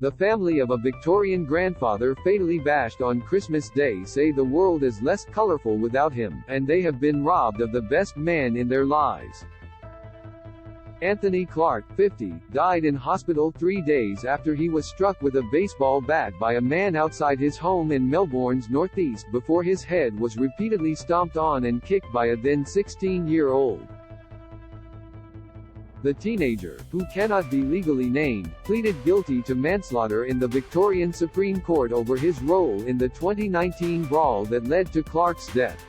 The family of a Victorian grandfather fatally bashed on Christmas Day say the world is less colourful without him, and they have been robbed of the best man in their lives. Anthony Clark, 50, died in hospital 3 days after he was struck with a baseball bat by a man outside his home in Melbourne's northeast before his head was repeatedly stomped on and kicked by a then 16-year-old. The teenager, who cannot be legally named, pleaded guilty to manslaughter in the Victorian Supreme Court over his role in the 2019 brawl that led to Clark's death.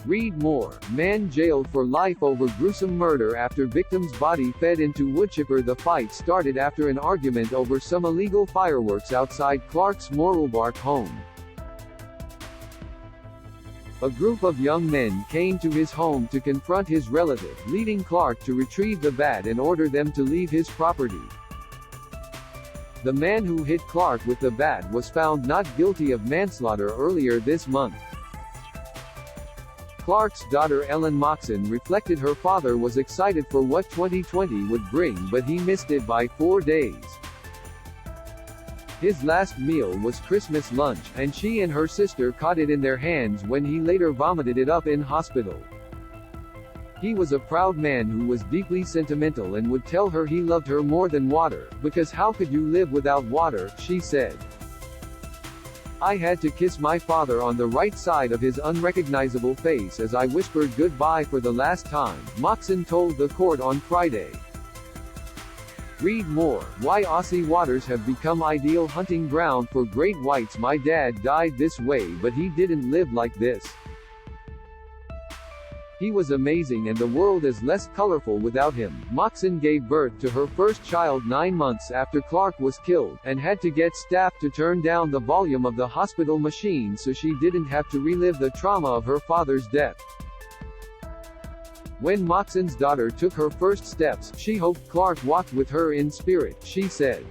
Read more. Man jailed for life over gruesome murder after victim's body fed into woodchipper. The fight started after an argument over some illegal fireworks outside Clark's Moralbark home. A group of young men came to his home to confront his relative, leading Clark to retrieve the bat and order them to leave his property. The man who hit Clark with the bat was found not guilty of manslaughter earlier this month. Clark's daughter Ellen Moxon reflected her father was excited for what 2020 would bring, but he missed it by 4 days. His last meal was Christmas lunch, and she and her sister caught it in their hands when he later vomited it up in hospital. He was a proud man who was deeply sentimental and would tell her he loved her more than water, because how could you live without water, she said. I had to kiss my father on the right side of his unrecognizable face as I whispered goodbye for the last time, Moxon told the court on Friday. Read more. Why Aussie waters have become ideal hunting ground for great whites. My dad died this way, but he didn't live like this. He was amazing and the world is less colourful without him. Moxon gave birth to her first child 9 months after Clark was killed, and had to get staff to turn down the volume of the hospital machine so she didn't have to relive the trauma of her father's death. When Moxon's daughter took her first steps, she hoped Clark walked with her in spirit, she said.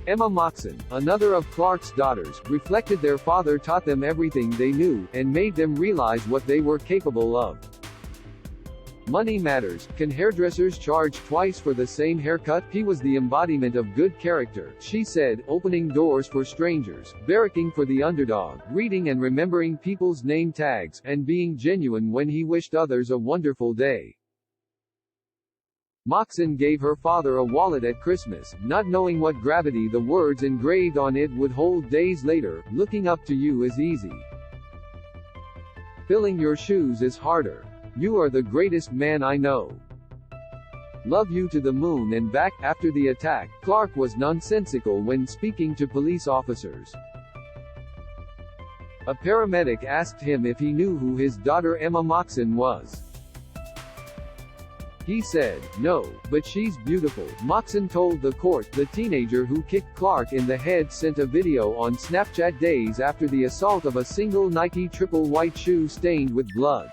Emma Moxon, another of Clark's daughters, reflected their father taught them everything they knew, and made them realize what they were capable of. Money matters. Can hairdressers charge twice for the same haircut? He was the embodiment of good character, she said, opening doors for strangers, barracking for the underdog, reading and remembering people's name tags, and being genuine when he wished others a wonderful day. Moxon gave her father a wallet at Christmas, not knowing what gravity the words engraved on it would hold days later. Looking up to you is easy. Filling your shoes is harder. You are the greatest man I know. Love you to the moon and back. After the attack, Clark was nonsensical when speaking to police officers. A paramedic asked him if he knew who his daughter Emma Moxon was. He said, "No, but she's beautiful," Moxon told the court. The teenager who kicked Clark in the head sent a video on Snapchat days after the assault of a single Nike triple white shoe stained with blood.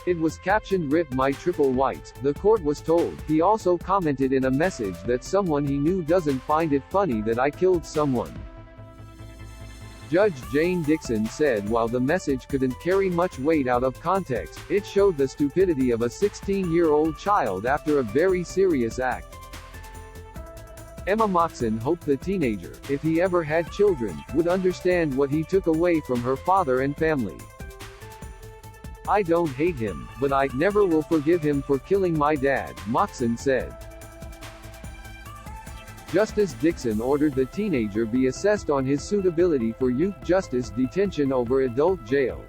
It was captioned "Rip my triple whites," the court was told. He also commented in a message that someone he knew doesn't find it funny that I killed someone. Judge Jane Dixon said while the message couldn't carry much weight out of context, it showed the stupidity of a 16-year-old child after a very serious act. Emma Moxon hoped the teenager, if he ever had children, would understand what he took away from her father and family. I don't hate him, but I never will forgive him for killing my dad, Moxon said. Justice Dixon ordered the teenager be assessed on his suitability for youth justice detention over adult jail.